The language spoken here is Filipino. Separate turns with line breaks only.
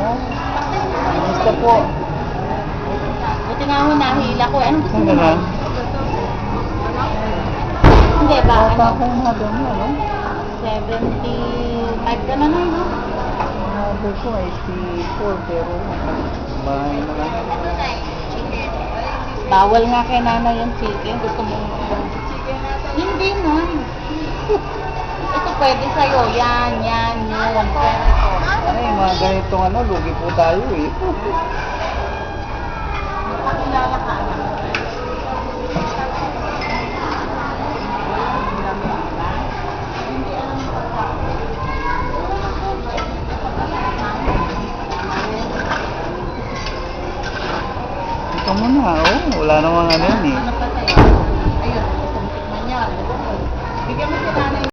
Oo. Gusto po.
Buti nga ho, nahila ko. Anong gusto
Hindi
mo?
na.
Hindi ba?
Bata
Ano?
ko nga doon, ano?
75 ka na nun, no?
Sabi ko 84 pero bahay na lang.
Bawal nga kay nanay yung chicken. Gusto mo hindi na. Ito pwede sa'yo. Yan, yan, yun. Pwede ito.
Ay, mga ganitong ano, lugi po tayo eh.
Pakilala ka, anak.
Ito muna, oh. Wala namang ano yun eh.
Ano pa sa'yo? Ayun.